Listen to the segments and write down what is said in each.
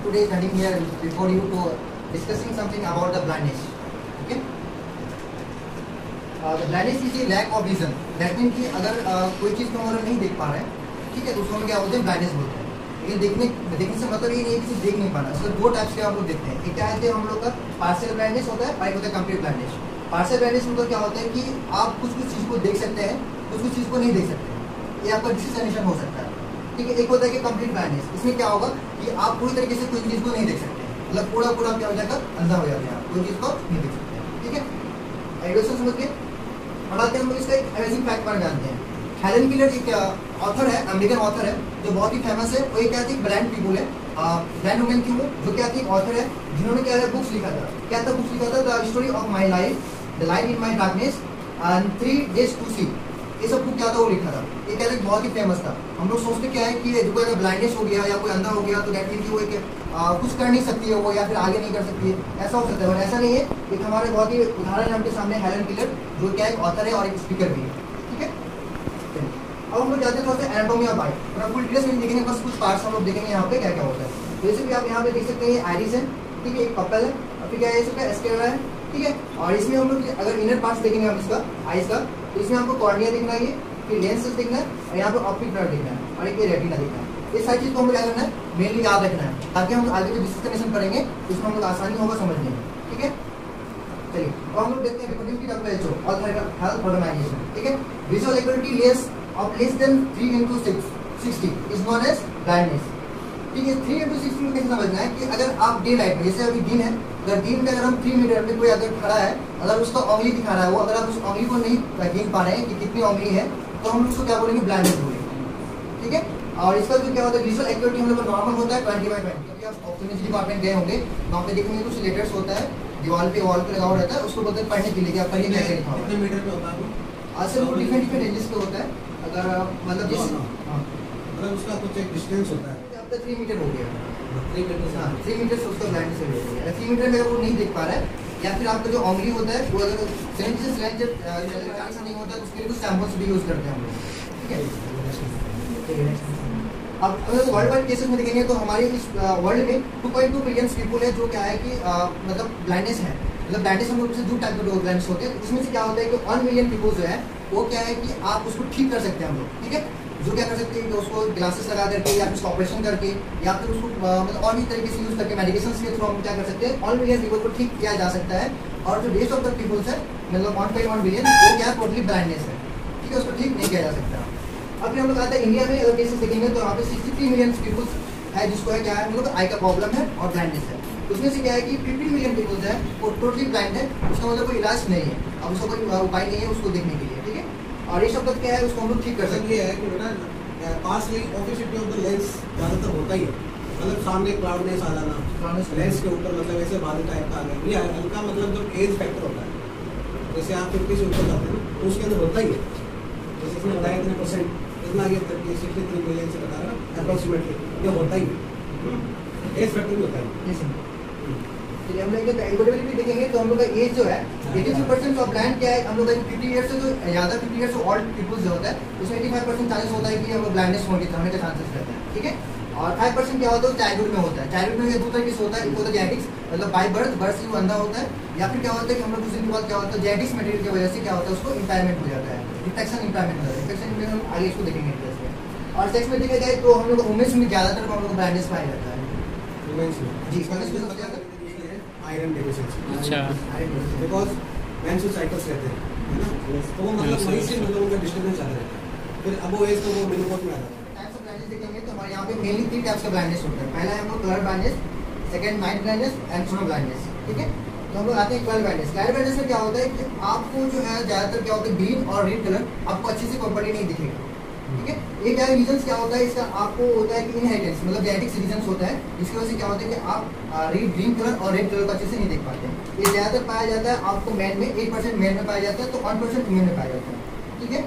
today standing here before you to discussing something about the blindness. Okay. The blindness is a lack of vision. That means कि अगर कोई चीज़ को हम लोग नहीं देख पा रहे हैं, ठीक है, तो उसको हम क्या बोलते हैं, ब्लाइंडनेस बोलते हैं. लेकिन देखने से मतलब ये नहीं है कि सिर्फ देख नहीं पाना. इसमें दो टाइप्स के हम लोग देखते हैं. एक क्या है हम लोग का पार्शियल ब्लाइंडनेस होता है और एक होता है कंप्लीट ब्लाइंडनेस. पार्शियल ब्लाइंडनेस मतलब क्या होता है कि आप कुछ चीज़ को देख सकते हैं, कुछ चीज़ को नहीं देख सकते. ये आपका डिसकनेक्शन हो सकता है. ठीक है. एक होता है कि कंप्लीट ब्लाइंडनेस. इसमें क्या होगा कि आप पूरी तरीके से कोई चीज़ को नहीं देख सकते, मतलब पूरा क्या हो जाएगा, अंधा हो जाता है, आप कोई चीज़ को नहीं देख सकते. ठीक है. आइडिया समझ के और आते हैं हम लोग इसका एक अमेजिंग फैक्ट पर जानते हैं. हेलन किलर एक ऑथर है, अमेरिकन ऑथर है, जो बहुत ही फेमस है. वो क्या थी, ब्लाइंड पीपल है, ब्लाइंड वुमेन थी वो, जो क्या थी, ऑथर है, जिन्होंने क्या है बुक्स लिखा था. क्या था बुक्स लिखा था, the story of my life, the light in my darkness and 3 days to see. ये सब बुक क्या था, वो लिखा था. ये क्या था, बहुत ही फेमस था. हम लोग सोचते क्या है कि जो कोई अगर ब्लाइंडनेस हो गया या कोई अंधा हो गया तो डेट मीन कि वो एक कुछ कर नहीं सकती है वो, या फिर आगे नहीं कर सकती है, ऐसा हो सकता है. बट ऐसा नहीं है. एक हमारे बहुत ही उदाहरण हमके सामने हेलन किलर, जो क्या एक ऑथर है और एक स्पीकर भी है. ठीक है. अब हम लोग जाते हैं थोड़ा सा एनाटॉमी ऑफ आई. थोड़ा फुल डिटेल्स में देखेंगे, बस कुछ पार्ट्स हम लोग देखेंगे यहाँ पे क्या क्या होता है. जैसे कि आप यहाँ पे देख सकते हैं, ये आइरिस है, ठीक है, एक पपल है, और फिर क्या है इसका एस्केरा है. ठीक है. और इसमें हम लोग अगर इनर पार्ट्स देखेंगे हम इसका आइस का, तो इसमें हमको कॉर्निया दिखना है, फिर लेंसेस दिखना है, और यहाँ पे ऑप्टिक नर्व दिखना है, और एक रेटिना दिखना है. ये सारी चीज़ को हमको क्या करना है, मेनली याद रखना है, ताकि हम आगे जो डिस्कनेक्शन करेंगे उसमें हम लोग आसानी होगा समझने में. ठीक है. चलिए अब हम लोग देखते हैं रिप्रोड्यूस की WHO हेल्थ ऑर्गेनाइजेशन. ठीक है. Visual activity less of less than 3/60 is known as blindness. ठीक है. 3/60 में कैसे समझना है कि अगर आप डे लाइट में, जैसे अभी दिन है, अगर दिन में अगर हम 3 मीटर में कोई अगर खड़ा है, अगर उसका उंगली दिखा रहा है वो, अगर आप उस उंगली को नहीं गिन पा रहे हैं कि कितनी उंगली है, तो हम उसको क्या बोलेंगे, ब्लाइंडनेस बोलेंगे. ठीक है. और इसका जो क्या होता है, विजुअल एक्टिविटी हम लोग नॉर्मल होता है 20/20. कभी आप ऑप्टोमेट्री डिपार्टमेंट गए होंगे, वहाँ पे देखेंगे कुछ लेटर्स होता है, वॉल पे लगा हुआ रहता है, उसको बोलते हैं पढ़ने के लिए कि आप पढ़िए क्या लिखा हुआ है. कितने मीटर पे होता है वो? सर वो डिफरेंट रेंजेस पे होता है. अगर मतलब जिस मतलब उसका कुछ एक डिस्टेंस होता है. आपका 3 मीटर हो गया. 3 मीटर. हाँ, 3 मीटर से उसका ब्लाइंडनेस हो गया. 3 मीटर में वो नहीं देख पा रहा है, या फिर आपका जो उंगली होता है वो अगर सेंस नहीं होता है, उसके लिए कुछ सैम्पल्स भी यूज करते हैं हम लोग. ठीक है. अब अगर वर्ल्ड वाइड केसेस में देखेंगे तो हमारे इस वर्ल्ड में 2.2 बिलियन पीपल है जो क्या है कि मतलब ब्लाइंडनेस है. मतलब ब्लाइंडनेस हम लोग से 2 टाइप के ब्लाइंडनेस होते हैं. उसमें से क्या होता है कि 1 मिलियन पीपल जो है वो क्या है कि आप उसको ठीक कर सकते हैं हम लोग. ठीक है. जो क्या कर सकते हैं कि उसको ग्लासेस लगा करके या फिर ऑपरेशन करके या फिर उसको मतलब और भी तरीके से यूज करके मेडिकेशन के थ्रू हम क्या कर सकते हैं, 1 मिलियन पीपल को ठीक किया जा सकता है. और जो रेस्ट ऑफ द पीपल्स है मतलब 1.1 बिलियन वो क्या टोटली ब्लाइंडनेस है. ठीक है. उसको ठीक नहीं किया जा सकता. अब फिर हम लोग आते हैं इंडिया में अगर केसेस देखेंगे तो यहाँ पे 63 मिलियन पीपल्स है जिसको है क्या है, हम लोग आई का प्रॉब्लम है और ब्लाइंडनेस है. उसमें से क्या है कि 15 मिलियन पीपल्स है वो टोटली ब्लाइंड है, उसका मतलब कोई इलाज नहीं है, अब उसका कोई उपाय नहीं है उसको देखने के लिए. ठीक है. और ये सब क्या है उसको हम लोग ठीक कर सकते हैं. कि बेटा partial opacity of the lens ज़्यादातर होता ही है. मतलब सामने क्लाउडनेस आ जाना, लेंस के ऊपर मतलब ऐसे बादल टाइप का आ गया, ये हल्का मतलब जो एज फैक्टर होता है, जैसे आप 50 से ऊपर जाते हैं तो उसके अंदर होता ही है. जैसे इसमें बताया इतने % इतना ये 63 मिलियन से बता रहा अप्रोक्सीमेटली, ये होता ही एज फैक्टर भी होता है. चलिए हम लोग एल्गोरिथम भी देखेंगे तो हम लोग का एज जो है 83% ऑफ ब्लाइंड क्या है, हम लोग 50 ईयर से जो ज़्यादा 50 ईयर से ओल्ड पीपल जो होता है उसमें 85% चांसेस होता है कि हम लोग ब्लाइंडनेस होने के चांसेस रहते हैं. ठीक है. और 5% क्या होता है चाइल्डहुड में होता है. चाइल्डहुड में ये 2 तरीके से होता है. एक होता है जेनेटिक्स, मतलब बाय बर्थ से वो अंधा होता है, या फिर क्या होता है कि हम लोग कुछ दिन के बाद क्या होता है जेनेटिक्स मटेरियल की वजह से क्या होता है उसको इम्पायरमेंट हो जाता है, डिटेक्शन इम्पायरमेंट हो जाता है. डिटेक्शन में हम आगे इसको देखेंगे डिटेल्स में. और सेक्स में देखा जाए तो हम लोग वुमेन्स में ज़्यादातर हम लोग ब्लाइंडनेस पाया जाता है. वुमेन्स में जी सबसे ज़्यादा आयरन डेफिशिएंसी. अच्छा. बिकॉज मेंस्ट्रुअल साइकिल्स रहते हैं, है ना, तो वो मतलब वहीं से मतलब उनका डिस्टर्बेंस ज़्यादा रहता है. फिर अब वो एज तो वो मेनोपॉज में आ जाता है. टाइप्स ऑफ ब्लाइंडनेस देखेंगे तो हमारे यहाँ पे मेनली 3 टाइप्स का ब्लाइंडनेस होता है. पहला है हम लोग colour blindness, second night blindness and snow blindness. ठीक है. तो हम लोग आते हैं कलर ब्लाइंडनेस. कलर ब्लाइंडनेस में क्या होता है कि आपको जो है ज़्यादातर क्या होता है ग्रीन और रेड कलर आपको अच्छे से प्रॉपर्ली नहीं दिखेगा. ठीक है. ये क्या रीजंस क्या होता है इसका, आपको होता है कि इनहेरिटेंस मतलब जेनेटिक्स रीजंस होता है. इसकी वजह से क्या होता है कि आप ग्रीन कलर और रेड कलर को अच्छे से नहीं देख पाते. ये ज़्यादातर पाया जाता है आपको मैन में, 8% मेल में पाया जाता है, तो 1% फीमेल में पाया जाता है. ठीक है.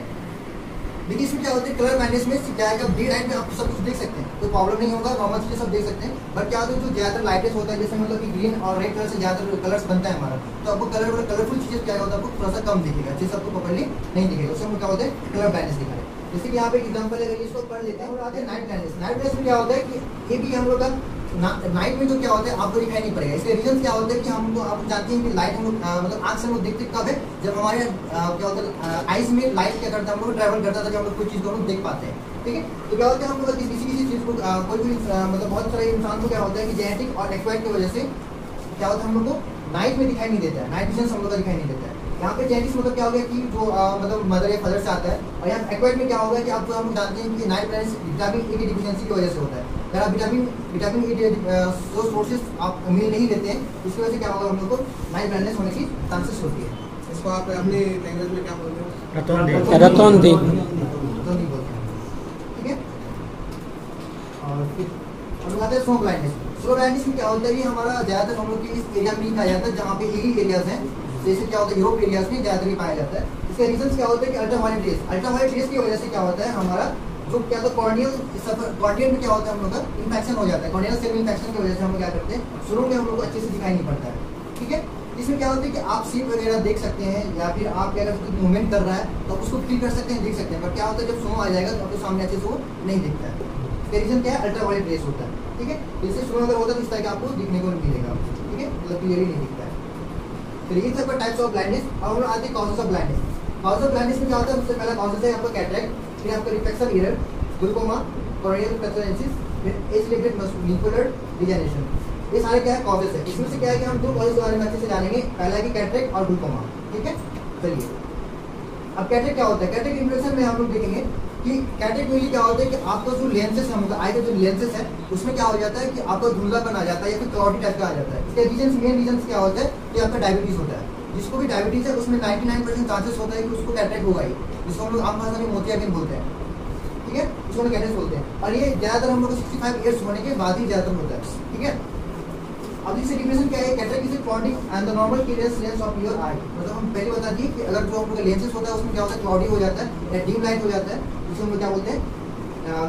देखिए इसमें क्या होता है कलर ब्लाइंडनेस में क्या है डे लाइट में आप सब कुछ देख सकते हैं, कोई प्रॉब्लम नहीं होगा, नॉर्मल चीज़ें सब देख सकते हैं. बट क्या होता है जो ज़्यादातर लाइटेस्ट होता है जैसे मतलब कि ग्रीन और रेड कलर से ज़्यादातर कलर्स बनता है हमारा, तो आपको कलरफुल चीज़ें क्या होता है आपको थोड़ा सा कम दिखेगा, अच्छे से आपको प्रॉपर्ली नहीं दिखेगा. उससे क्या होता है कलर ब्लाइंडनेस दिखा है. जैसे कि यहाँ पे एग्जांपल है, अगर इसको पढ़ लेते हैं और आते हैं नाइट ब्लाइंडनेस। नाइट ब्लाइंडनेस में क्या होता है कि ये भी हम लोग का नाइट में जो क्या होता है आपको दिखाई नहीं पड़ेगा। इसके रीजन क्या होता है कि हमको आप जानते हैं कि लाइट हम लोग मतलब आँख से हम लोग देखते कब है, जब हमारे क्या होता है आइज में लाइट क्या करता है, हम लोग ट्रैवल करता था, जब हम लोग कोई चीज़ को हम लोग देख पाते हैं। ठीक है, तो क्या होता है हम लोग किसी चीज़ को कोई भी मतलब बहुत सारे इंसान को क्या होता है कि जेनेटिक और एक्वायर्ड की वजह से क्या होता है हम लोग को नाइट में दिखाई नहीं देता है, नाइट विजन हम लोग का दिखाई नहीं देता है। यहाँ पे जेनेटिक्स मतलब क्या हो गया कि जो मतलब मदर या फादर से आता है, और यहाँ एक्वायर्ड में क्या होगा कि आप हम जानते हैं कि नाइट ब्लाइंडनेस विटामिन ए की डिफिशियंसी की वजह से होता है। अगर आप विटामिन ए जो सोर्सेज आप मिल नहीं लेते हैं, उसकी वजह से क्या होगा हम लोग को नाइट ब्लाइंडनेस होने की चांसेस होती है। इसको आप अपने लैंग्वेज में क्या बोलते हो? रतौंधी बोलते हैं। ठीक है, और फिर हम लोग आते हैं स्नो ब्लाइंडनेस। स्नो ब्लाइंडनेस में क्या होता है, ये हमारा ज़्यादातर हम लोग के इस एरिया में नहीं पाया जाता है जहाँ पे हिली एरियाज हैं, जैसे क्या होता है यूरोप एरियाज में ज़्यादातर ही पाया जाता है। इसका रीजन क्या होता है कि अल्ट्रावायलेट रेस की वजह से क्या होता है हमारा जो क्या होता है कॉर्नियल में क्या होता है हम लोग का इन्फेक्शन हो जाता है। कॉर्नियल सेल इन्फेक्शन की वजह से हम लोग क्या करते हैं, शुरू में हम लोग को अच्छे से दिखाई नहीं पड़ता है। ठीक है, इसमें क्या होता है कि आप सीट वगैरह देख सकते हैं, या फिर आप क्या अगर मूवमेंट कर रहा है तो उसको फील कर सकते हैं, देख सकते हैं, पर क्या होता है जब स्नो आ जाएगा तो आपको सामने अच्छे से वो नहीं दिखता है। इसका रीजन क्या है, अल्ट्रावायलेट रेस होता है। ठीक है, इससे स्नो अगर होता है तो इस तरह का आपको दिखने को मिलेगा। ठीक है, मतलब क्लियरली नहीं दिखता है। फिर ये सब टाइप्स ऑफ ब्लाइंडनेस। और हम लोग आते हैं causes of blindness. Causes of blindness में क्या होता है, सबसे पहला कॉजेस है आपका कैटरेक्ट, फिर आपका reflection error, glaucoma, corneal pathogenesis, फिर एज रिलेटेड मस्कुलर डिजेनरेशन। ये सारे क्या है कॉजेस है। इसमें से क्या है कि हम दो कॉजेस के बारे में अच्छे से जानेंगे, पहला है कि कैटरेक्ट और ग्लूकोमा। ठीक है, चलिए अब कैटरेक्ट क्या होता है। कैटरेक्ट इंट्रोडक्शन में हम लोग देखेंगे कि कैटरेक्ट में क्या होता है कि आपका जो लेंसेस है, मतलब आई के जो लेंसेस है उसमें क्या हो जाता है कि आपका धुंधलापन आ जाता है या फिर क्लॉडी टाइप का आ जाता है। इसके रीजन मेन रीजन क्या होता है कि आपका डायबिटीज होता है। जिसको भी डायबिटीज है उसमें 99% चांसेस होता है कि उसको कैटरेक्ट होगा ही, जिसको हम लोग आम भाषा में मोतियाबिंद बोलते हैं। ठीक है, उसको हम कैटरेक्ट बोलते हैं, और ये ज़्यादातर हम लोग को 65 ईयर्स होने के बाद ही ज़्यादातर होता है। ठीक है, अब इससे डिफिनेशन क्या है, cataract is clouding and the normal clearance lens of your eye. मतलब हम पहले बता दिए कि अगर जो हम लोग का लेंसेस होता है उसमें क्या होता है, क्लॉडी हो जाता है या डीम लाइट हो जाता है, जिसे हम लोग क्या बोलते हैं,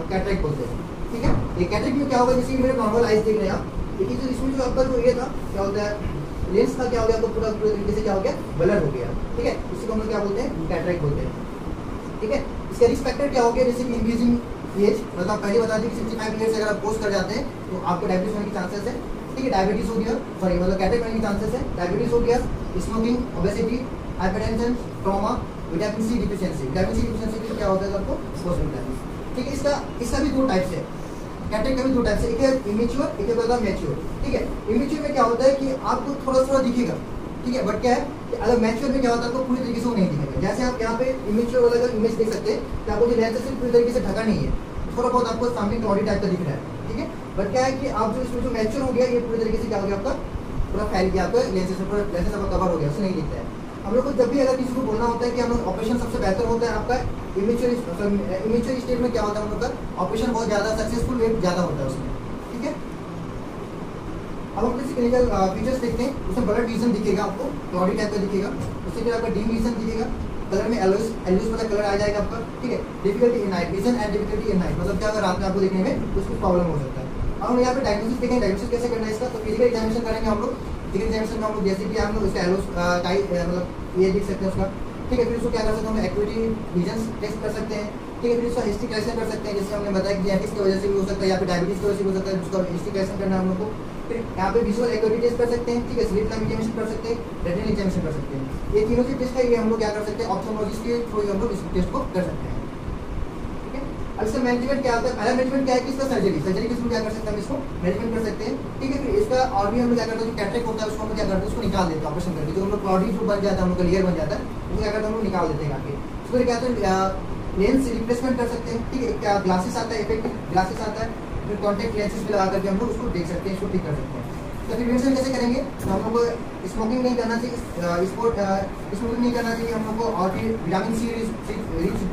कैटरेक्ट बोलते हैं। ठीक है, ये कैटरेक्ट में क्या होगा, जैसे मेरे नॉर्मल आइज देख रहे हैं आप, लेकिन जो इसमें जो आपका जो ये था क्या होता है, लेंस का क्या हो गया, तो पूरा तरीके से क्या हो गया, ब्लर हो गया। ठीक है, इसी को हम लोग क्या बोलते हैं, कैटरेक्ट बोलते हैं। ठीक है, इसका रिस्क फैक्टर क्या हो गया, जैसे कि इंक्रीजिंग एज, मतलब पहले बता दें कि 65 ईयर से अगर आप पोस्ट कर जाते हैं तो आपको डायबिटीज होने की चांसेस है। ठीक है, डायबिटीज हो गया, सॉरी मतलब कैटरेक्ट होने की चांसेस है, डायबिटीज हो गया, smoking, obesity, hypertension, trauma, vitamin C deficiency. Vitamin C deficiency से क्या होता है आपको पोस्ट मिलता है। ठीक है, इसका भी दो टाइप्स है, कैटरेक्ट का भी दो टाइप्स है, एक है इमेच्योर, एक है बता मैच्योर। ठीक है, इमेच्योर में क्या होता है कि आपको थोड़ा दिखेगा। ठीक है, बट क्या है कि अगर मैच्योर में क्या होता है आपको पूरी तरीके से वो नहीं दिखेगा। जैसे आप यहाँ पे इमेच्योर वाला अगर इमेज देख सकते हैं कि आपको जो लेंस से पूरी तरीके से ढका नहीं है, थोड़ा बहुत आपको सामने क्लॉडी टाइप का दिख रहा है। ठीक है, बट क्या है कि आप जो इसमें जो मैच्योर हो गया ये पूरी तरीके से क्या हो गया, आपका पूरा फैल गया, आपका लेंसेस आपका कवर हो गया, उससे नहीं दिखता है। हम लोग को जब भी अगर किसी को बोलना होता है कि हम लोग ऑपरेशन सबसे बेहतर होता है आपका इमेच्योर स्टेट में, क्या होता है हम लोग का ऑपरेशन बहुत ज़्यादा सक्सेसफुल रेट ज़्यादा होता है उसमें। ठीक है, अब हम किसी क्लिनिकल फीचर्स देखते हैं, उसमें ब्लड विजन दिखेगा आपको, क्लॉडी टाइप का दिखेगा, उससे फिर आपका डीम विजन दिखेगा, कलर में एलोस वाला कलर आ जाएगा आपका। ठीक है, difficulty in night vision and difficulty in night, मतलब क्या अगर रात में आपको देखने में कुछ प्रॉब्लम हो सकता है। अब हम यहाँ पे डायग्नोसिस देखेंगे, डायग्नोसिस कैसे करना है इसका, तो फिजिकल एग्जामिनेशन करेंगे हम लोग। फिजिकल एग्जामिनेशन में हम लोग जैसे कि हम लोग उसका एलोस मतलब ये देख सकते हैं उसका। ठीक है, फिर उसको क्या कर सकते हैं, हम एक्टिविटी विजन टेस्ट कर सकते हैं। ठीक है, फिर उसका हिस्ट्री कलेक्शन कर सकते हैं, जैसे हमने बताया कि जेनेटिक्स की वजह से भी हो सकता है या फिर डायबिटीज की वजह से भी हो सकता है, उसका हिस्ट्री कलेक्शन करना है हम लोग को। फिर यहाँ पे विजुअल एक्टिविटी टेस्ट कर सकते हैं। ठीक है, स्लिट लाइन एग्जामिनेशन कर सकते हैं, रेटिनल एग्जामिनेशन कर सकते हैं। ये तीनों के टेस्ट है, ये हम लोग क्या कर सकते हैं, ऑप्थेल्मोलॉजिस्ट के थ्रू हम लोग इस टेस्ट को कर सकते हैं। ठीक है, अब इसका मैनेजमेंट क्या होता है, पहला मैनेजमेंट क्या है कि इसका सर्जरी के थ्रू क्या कर सकते हैं, हम इसको मैनेजमेंट कर सकते हैं। ठीक है, फिर इसका और भी हम लोग क्या करते हैं, जो कैटरेक्ट होता है उसको हम क्या करते हैं, उसको निकाल देते हैं ऑपरेशन करके, जो हम लोग क्लॉडी जो बन जाता है, हम लोग का लेयर बन जाता है, उसको क्या करते हैं, हम लोग निकाल देते हैं आगे। उसको क्या करते हैं, लेंस रिप्लेसमेंट कर सकते हैं। ठीक है, क्या ग्लासेस आता है, इफेक्टिव ग्लासेस आता है, फिर कॉन्टेक्ट लेंसेज भी लगा करके हम लोग उसको देख सकते हैं, इसको ठीक कर सकते हैं। तो प्रिवेंशन कैसे करेंगे, तो हम लोग को स्मोकिंग नहीं करना चाहिए, स्मोकिंग नहीं करना चाहिए हम लोग को, और फिर विटामिन सी रिच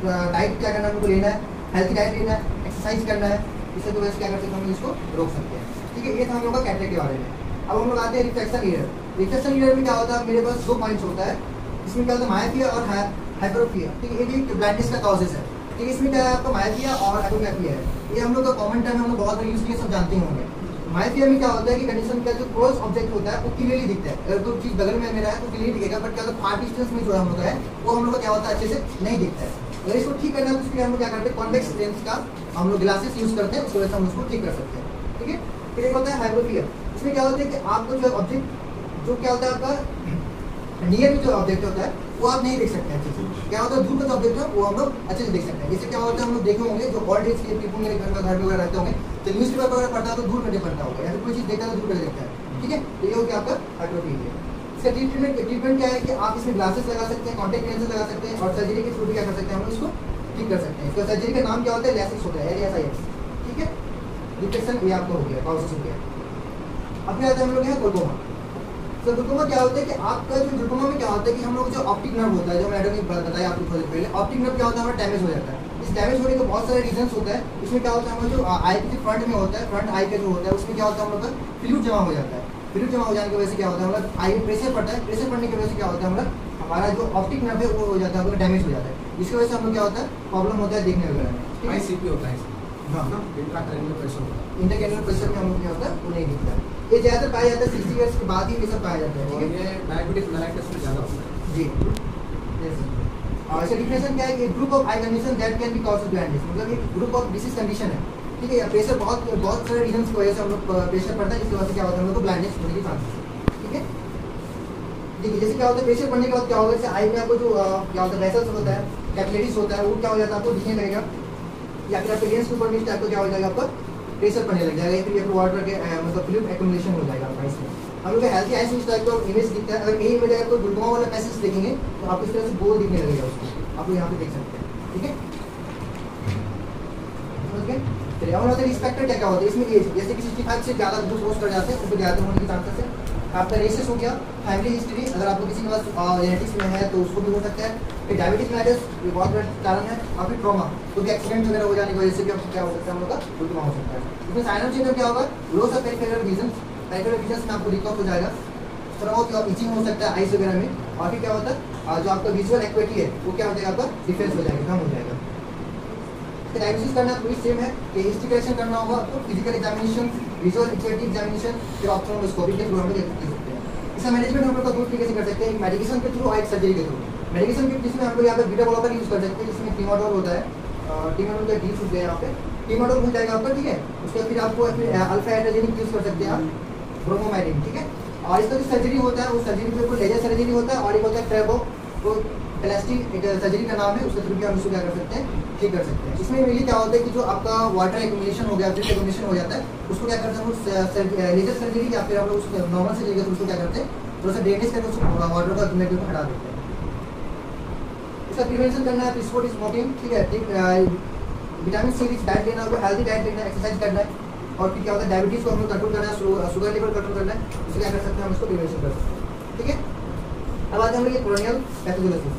डाइट क्या करना है, हम लोग को लेना है, हेल्थी डाइट लेना है, एक्सरसाइज करना है। इससे तो वैसे क्या कर सकते हैं, हम इसको रोक सकते हैं। ठीक है, ये था हम लोग का कैटरेक्ट के बारे में। अब हम लोग आते हैं रिफ्लेक्शन एरर। रिफ्लेक्शन एरर में क्या होता है, मेरे पास 2 पॉइंट्स होता है। इसमें क्या होता है, मायोपिया और हाइपरोपिया। ठीक है, ये भी ब्लाइंडनेस का कॉजेज है। ठीक है, इसमें क्या है, आपका मायोपिया और हाइपरोपिया है। ये हम लोग का कॉमन टर्म हम लोग बहुत यूज किए, सब जानते होंगे। मायोपिया में क्या होता है कि कंडीशन का जो क्लोज ऑब्जेक्ट होता है वो क्लियरली दिखता है, अगर कोई चीज बगल में मेरा है तो क्लियरली दिखेगा, बट क्या होता है फार डिस्टेंस में जो हम लोग है वो हम लोग का क्या होता है अच्छे से नहीं दिखता है। अगर इसको ठीक करना है तो उसके लिए हम लोग क्या करते हैं, कॉन्वेक्स लेंस का हम लोग ग्लासेस यूज करते हैं, उसकी वजह से हम उसको ठीक कर सकते हैं। ठीक है, फिर एक होता है हाइपोपिया। इसमें क्या होता है कि आपको जो ऑब्जेक्ट जो क्या होता है आपका नियर में जो ऑब्जेक्ट होता है वो आप नहीं देख सकते अच्छे से, क्या होता है दूर का जो ऑब्जेक्ट है वो हम लोग अच्छे से देख सकते हैं। इससे क्या होता है हम लोग देखे होंगे जो ओल्ड एज के पीपल मेरे घर में वगैरह रहते होंगे तो न्यूज़ पेपर वगैरह पढ़ता है तो दूर करके पढ़ता होगा, या फिर कोई चीज़ देखता है तो दूर करके देखता है। ठीक है, तो ये हो गया आपका हाइपोपिया। इसका ट्रीटमेंट क्या है कि आप इसमें ग्लासेस लगा सकते हैं, कॉन्टेक्ट लेंसेज लगा सकते हैं, और सर्जरी के थ्रू भी क्या कर सकते हैं हम लोग इसको ठीक कर सकते हैं। इसका सर्जरी का नाम क्या होता है, लैसिक्स होता है, LASIX। ठीक है, डिटेक्शन ये आपका हो गया, प्रोसेस हो गया। अब क्या आता है हम लोग यहाँ ग्लूकोमा। तो ग्लूकोमा क्या होता है कि आपका जो ग्लूकोमा में क्या होता है कि हम लोग जो ऑप्टिक नर्व होता है, जो मैडम ने बताया आपको थोड़ी देर पहले, ऑप्टिक नर्व क्या होता है हमारा डैमेज हो जाता है। इस डैमेज होने के बहुत सारे रीजंस होता है। इसमें क्या होता है हमारा जो आई के फ्रंट में होता है, फ्रंट आई का जो होता है उसमें क्या होता है हम लोग का फ्लूइड जमा हो जाता है। फ्लूइड जमा हो जाने की वजह से क्या होता है हमारा आई में प्रेशर पड़ता है, प्रेशर पड़ने की वजह से क्या होता है हमारा जो ऑप्टिक नर्व है वो हो जाता है, हम लोग डैमेज हो जाता है। इसकी वजह से हम लोग क्या होता है प्रॉब्लम होता है देखने वगैरह में। ICP होता है, हाँ, इंट्राक्रैनियल प्रेशर होता है। इंटरक्रैनियल प्रेशर में हम लोग क्या होता है वो नहीं दिखता है। ये ज़्यादातर पाया जाता है 60 ईयर्स के बाद ही ये सब पाया जाता है। और ठीक है, ये डायबिटिक मेलाइटिस में ज़्यादा होता है जी। और इसका डिफिनेशन क्या है कि group of I condition that can be cause blindness, मतलब एक ग्रुप ऑफ डिसीज कंडीशन है। ठीक है, या प्रेशर बहुत सारे रीजन की वजह से हम लोग प्रेशर पड़ता है, जिसकी वजह से क्या होता है हम लोग को ब्लाइंडनेस होने की चांसेस है। ठीक है, देखिए जैसे क्या होता है प्रेशर पड़ने के बाद क्या होगा, जैसे आई में आपको जो क्या होता है वेसल्स होता है, कैपिलरीज होता है, वो क्या हो जाता है आपको दिखने लगेगा, या फिर आपके लेंस के ऊपर भी आपको क्या हो जाएगा आपका प्रेशर पड़ने लग जाएगा, या फिर आपको वाटर के मतलब फ्लूइड एक्युमुलेशन हो जाएगा आपका। इसमें हम लोग हेल्थी आइस इस टाइप का इमेज दिखता है। अगर यही इमेज अगर ग्लूकोमा वाला पैसेज देखेंगे तो आपको इस तरह से गोल दिखने लगेगा उसको, आप लोग यहाँ पे देख सकते हैं। ठीक है, ओके। चलिए अब होता है रिस्क फैक्टर क्या होता है इसमें, एज जैसे कि 65 से ज़्यादा जो क्रॉस कर जाते हैं उनको ज़्यादा होने के चांसेस है। आपका रेसेस हो गया, फैमिली हिस्ट्री, अगर आपको किसी के पास जेनेटिक्स में है तो उसको भी हो सकता है। फिर डायबिटीज मेलेटस ये बहुत बड़ा कारण है, और फिर ट्रॉमा, तो भी एक्सीडेंट वगैरह हो जाने की वजह से भी आपको क्या हो सकता है हम लोग का ग्लूकोमा हो सकता है। इसमें साइनल चेंज क्या होगा, loss of peripheral vision, peripheral vision में आपको रिकॉर्ड हो जाएगा, थोड़ा बहुत इचिंग हो सकता है आइस वगैरह में, और फिर क्या होता है जो आपका विजुअल एक्टिविटी है वो क्या हो जाएगा आपका डिफरेंस हो जाएगा, कम हो जाएगा। डायग्नोसिस करना पूरी सेम है कि हिस्ट्री कलेक्शन करना होगा आपको, physical examination, visual activity examination, फिर ऑप्थेल्मोस्कोपी के थ्रू हम लोग कर सकते हैं। इसका मैनेजमेंट हम लोग का दो तरीके से कर सकते हैं, एक मेडिकेशन के थ्रू और एक सर्जरी के थ्रू। मेडिकेशन के जिसमें हम लोग यहाँ पे बीटा ब्लॉकर यूज कर सकते हैं, जिसमें टीमाडोल होता है, टीमाडोल का डी छूट गया यहाँ पे, टीमाडोल हो जाएगा आपका। ठीक है, उसके फिर आपको अल्फा एड्रेजेनिक यूज कर सकते हैं आप, ब्रोमोमाइडिन। ठीक है, और इसका जो सर्जरी होता है वो सर्जरी में कोई लेजर सर्जरी होता है, और एक होता है ट्रेबो, तो प्लास्टिक एक सर्जरी का नाम है, उसके थ्रू भी हम उसको क्या कर सकते हैं ठीक कर सकते हैं। इसमें मेनली क्या होता है कि जो आपका वाटर एक्युमुलेशन हो गया, फिर एक्युमुलेशन हो जाता है, उसको क्या करते हैं हम लोग लेजर सर्जरी या फिर हम लोग उसको नॉर्मल सर्जरी के थ्रू उसको क्या करते हैं थोड़ा सा ड्रेनेज करके उसको वाटर का एक्युमुलेटर को हटा देते हैं। इसका प्रिवेंशन करना है, स्पोर्ट स्मोकिंग, ठीक है, विटामिन सी रिच डाइट लेना होगा, हेल्दी डाइट लेना है, एक्सरसाइज करना है, और फिर क्या होता है डायबिटीज को हम लोग कंट्रोल करना है, शुगर लेवल कंट्रोल करना है, उससे क्या कर सकते हैं हम उसको प्रिवेंशन कर सकते हैं। ठीक है, अब आते हैं हम लोग ये कोरोनियल पैथोलॉजी।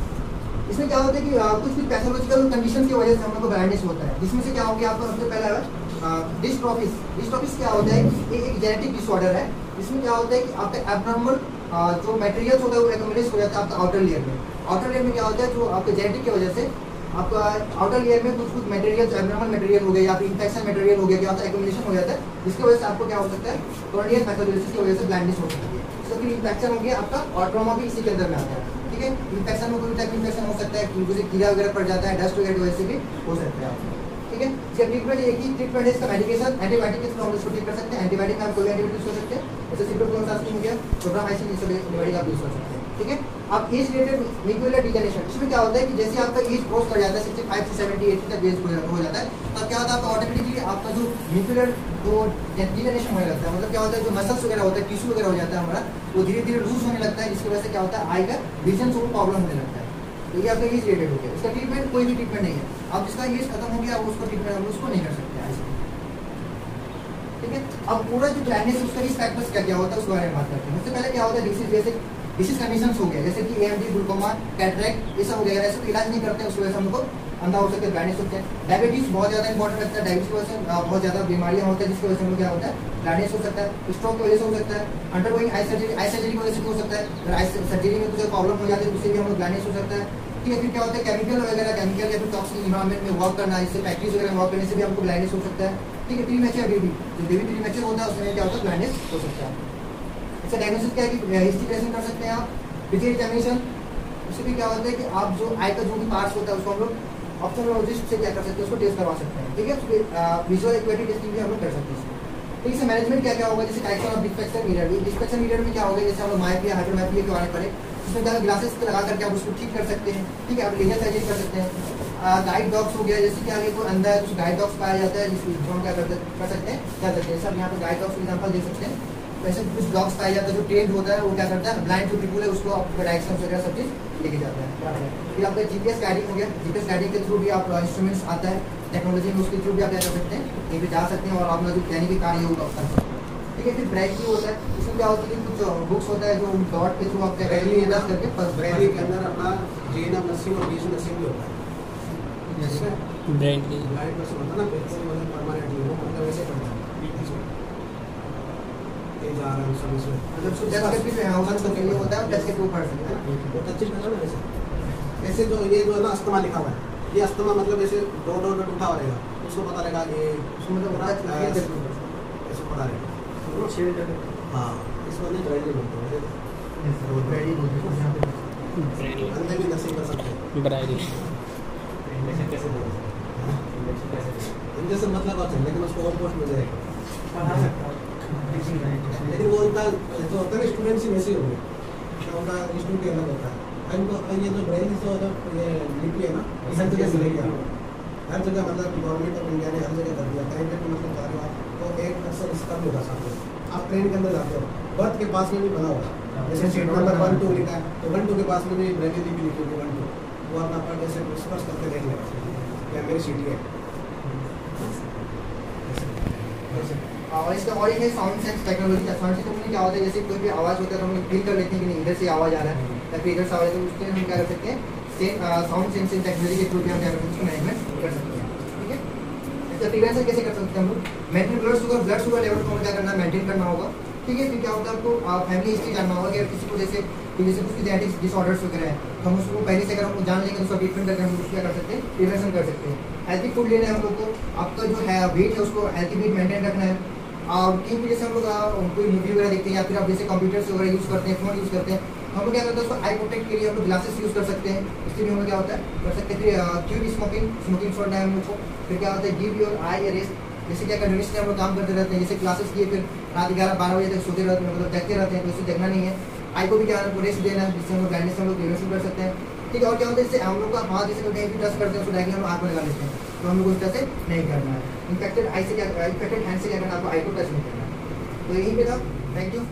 इसमें क्या होता है कि कुछ पैथोलॉजिकल कंडीशन की वजह से हम लोग को ब्लाइंडनेस होता है, जिसमें से क्या हो गया आपको सबसे पहला है डिस्ट्रोफिस। डिस्ट्रोफिस क्या होता है कि ये एक जेनेटिक डिसऑर्डर है, इसमें क्या होता है कि आपका एब्नॉर्मल जो मटेरियल्स होता है वो एक्युमुलेट हो जाता है आपका आउटर लेयर में। आउटर लेयर में क्या होता है जो आपके जेनेटिक की वजह से आपका आउटर लेयर में कुछ मटेरियल एब्नॉर्मल मटेरियल हो गया या फिर इंफेक्शन मटेरियल हो गया, क्या होता है एक्युमुलेशन हो जाता है, जिसकी वजह से आपको क्या हो सकता है कोरोनियल पैथोलॉजी की वजह से ब्लाइंडनेस हो सकती है। तो फिर इंफेक्शन हो गया आपका, और ट्रॉमा भी इसी के अंदर में आता है। ठीक है, इंफेक्शन में कोई टाइप इंफेक्शन हो सकता है, जैसे कीड़ा वगैरह पड़ जाता है, डस्ट वगैरह की वजह से भी हो सकता है आपको। ठीक है, इसका ट्रीटमेंट एक ही ट्रीटमेंट है, इसका मेडिकेशन एंटीबायोटिक के थ्रू हम इसको ट्रीट कर सकते हैं। एंटीबायोटिक में हम कोई एंटीबायोटिक यूज कर सकते हैं, जैसे सिप्रोफ्लोक्सासिन हो गया, प्रोग्रामाइसिन, ये सब एंटीबायोटिक आप यूज कर सकते हैं। ठीक है, अब एज रिलेटेड न्यूक्लियर डिजेनरेशन, इसमें क्या होता है कि जैसे आपका एज क्रॉस कर जाता है 65 से 70 80 तक एज हो जाता है, तब क्या होता है आपका ऑटोमेटिकली आपका जो न्यूक्लियर जो डिजेनरेशन होने लगता है, मतलब क्या होता है जो मसल्स वगैरह होता है, टिश्यू वगैरह हो जाता है हमारा, वो धीरे धीरे लूज होने लगता है, जिसकी वजह से क्या होता है आई का विजन को प्रॉब्लम होने लगता है। तो ये आपका एज रिलेटेड हो गया। इसका ट्रीटमेंट कोई भी ट्रीटमेंट नहीं है, अब जिसका एज खत्म हो गया उसको ट्रीटमेंट हम उसको नहीं कर सकते ऐसे। ठीक है, अब पूरा जो ब्लाइंडनेस है उसका रिस्क फैक्टर्स क्या क्या होता है उसके बारे में बात करते हैं। सबसे पहले क्या होता है डिसीज कंडीशंस हो गया, जैसे कि AMD, ग्लूकोमा, कैटरेक्ट, ये सब हो गया, ऐसे इलाज नहीं करते हैं, उसकी वजह से हमको अंधा हो सकता है, ब्लाइंडनेस होते हैं। डायबिटीज बहुत ज़्यादा इंपॉर्टेंट लगता है, डायबिटीज की वजह से बहुत ज़्यादा बीमारियां होती है, जिसकी वजह से हम लोग क्या होता है ब्लाइंडनेस हो सकता है। स्ट्रोक की वजह से हो सकता है, अंडरगोइंग आई सर्जरी की वजह से भी हो सकता है, अगर आई सर्जरी में कुछ प्रॉब्लम हो जाती है तो उससे भी हम लोग ब्लाइंडनेस हो सकता है। ठीक है। फिर क्या होता है केमिकल वगैरह, केमिकल या फिर टॉक्सिक इन्वायरमेंट में वर्क करना, इससे फैक्ट्रीज वगैरह वर्क करने से भी हमको ब्लाइंडनेस हो सकता है। ठीक है। प्रीमैच्योर बेबी, जो बेबी प्रीमैच्योर होता है उसमें क्या होता है ब्लाइंडनेस हो सकता है। इसका डायग्नोसिस क्या है कि हिस्ट्री टेस्ट कर सकते हैं आप, विजुअल एग्जामिनेशन। उससे भी क्या होता है कि आप जो आई का जो भी पार्ट्स होता है उसको हम लोग ऑप्थेल्मोलॉजिस्ट से क्या कर सकते हैं, उसको टेस्ट करवा सकते हैं। ठीक है। विजुअल एक्यूटी टेस्टिंग भी हम लोग कर सकते हैं। ठीक है। मैनेजमेंट क्या क्या होगा, जैसे टाइप्स ऑफ डिस्पेक्शन मिरर, डिस्पेक्शन मिरर में क्या होगा, जैसे हम लोग माइपिया हाइड्रोमाइपिया के बारे में पढ़े, उसमें क्या ग्लासेस लगा करके आप उसको ठीक कर सकते हैं। ठीक है। आप लेजर सर्जरी कर सकते हैं। गाइड डॉग्स हो गया, जैसे कि आगे कोई अंधा है कुछ गाइड डॉग्स पाया जाता है जिसको हम क्या कर सकते हैं, क्या करते हैं सर, यहाँ पे गाइड डॉग्स एग्जाम्पल दे सकते हैं। वैसे कुछ डॉग्स पाया जाता है जो ट्रेंड होता है, वो क्या करता है ब्लाइंड जो पीपल है उसको आपको डायरेक्शन वगैरह सब चीज़ लेके जाता है। फिर आपका जीपीएस गाइडिंग हो गया, जीपीएस गाइडिंग के थ्रू भी आप इंस्ट्रूमेंट्स आता है टेक्नोलॉजी में, उसके थ्रू भी आप क्या कर सकते हैं, कहीं पे जा सकते हैं और अपना जो प्लानिंग के कार्य होगा कर सकते हैं। ठीक है। फिर ब्रेक भी होता है, इसमें क्या होता है कि कुछ बुक्स होता है जो डॉट के थ्रू आप क्या ब्रेली है ना, करके ब्रेली के अंदर अपना जीएनएम नर्सिंग और बीएससी नर्सिंग भी होता है। जैसे ब्रेली लाइट नर्सिंग होता है ना, बिल्कुल मतलब परमानेंटली वो मतलब वैसे पड़ता है। ये जा रहा है सब इसमें मतलब उसको टेस्ट करके जो है उसको के लिए होता है, टेस्ट के थ्रू पढ़ सकते हैं। वो टच करना ना वैसे। ऐसे जो ये जो है ना अस्थमा लिखा हुआ है, ये अस्थमा मतलब ऐसे डॉट डॉट डॉट उठा हुआ रहेगा, उसको पता रहेगा ये उसको मतलब ऐसे पता रहेगा। हाँ, इसको नहीं ब्रेली बोलते हैं, ब्रेडी बोलते हैं। ब्रेली अंदर भी नर्सिंग कर सकते हैं। ब्रेली इनके से मतलब आता है, लेकिन उसको और पोस्ट मिल जाएगा। लेकिन वो उनका जो होता है ना स्टूडेंट्स ही वैसे होंगे, उनका इंस्टीट्यूट अलग होता है। इनको ये जो ब्रेली जो ये लिपि है ना, हर जगह से लेके आओ, हर जगह मतलब गवर्नमेंट ऑफ इंडिया ने हर जगह कर दिया। कहीं पे भी मतलब जा रहे हो आप तो एक अक्सर इसका भी होगा साथ में। आप ट्रेन के अंदर जाते हो, बर्थ के पास में भी बना होगा, जैसे सीट नंबर 1 2 लिखा है तो 1 2 के पास में भी ब्रेली लिपि लिखी होगी 1 2, वो अपना पर जैसे स्पर्श करके देख लेगा या मेरी सीटी है। और इसका और एक है sound sense technology. Sound sense में क्या होता है, जैसे कोई भी आवाज़ होता है तो हम लोग फील कर लेते हैं कि नहीं इधर से आवाज़ आ रहा है या फिर इधर से आवाज़, तो उसके हम क्या कर सकते हैं, साउंड सेंसिंग टेक्नोलॉजी के थ्रू भी हम क्या कर सकते हैं, उसको मैनेजमेंट कर सकते हैं। ठीक है। इसका प्रिवेंशन कैसे कर सकते हैं हम लोग, मेंटेन ब्लड शुगर लेवल को क्या करना है, मेंटेन करना होगा। ठीक है। फिर क्या होता है आपको फैमिली हिस्ट्री जानना होगा कि किसी को जैसे कुछ जेनेटिक्स डिसऑर्डर्स वगैरह है तो हम उसको पहले से अगर हम जान लेंगे तो उसका ट्रीटमेंट करके हम उसको क्या कर सकते हैं, प्रिवेंशन कर सकते हैं। हेल्थी फूड लेना है हम लोग को, आपका जो है वेट है उसको हेल्थी वेट मेंटेन रखना है। और ठीक जैसे हम लोग कोई मूवी वगैरह देखते हैं या फिर आप जैसे कंप्यूटर्स वगैरह यूज़ करते हैं, फोन यूज़ करते हैं, हम लोग क्या करते हैं उसको आई प्रोटेक्ट के लिए हम लोग ग्लासेस यूज़ कर सकते हैं। इससे भी हम लोग क्या होता है कर सकते हैं। क्यों स्मोकिंग छोड़ना है हम लोग को। फिर क्या होता है गिव योर आई रेस्ट, जैसे क्या कंटिन्यूसली हम लोग काम करते रहते हैं, जैसे क्लासेस किए फिर रात 11-12 बजे तक सोते रहते हैं, मतलब जगते रहते हैं, तो इससे जगना नहीं है। आई को भी क्या रेस्ट देना है, जिससे हम लोग ब्लाइंडनेस हम लोग प्रिवेंशन कर सकते हैं। ठीक है। और क्या होता है इससे हम लोग का हाथ जैसे कहीं भी टच करते हैं उसको डायरेक्टली हम आँख में लगा लेते हैं, तो हम लोग उस तरह से नहीं करना है। इन्फेक्टेड आई से क्या, इन्फेक्टेड हैंड से क्या करना है, आपको आई को टच नहीं करना है। तो यही पे था। Thank you.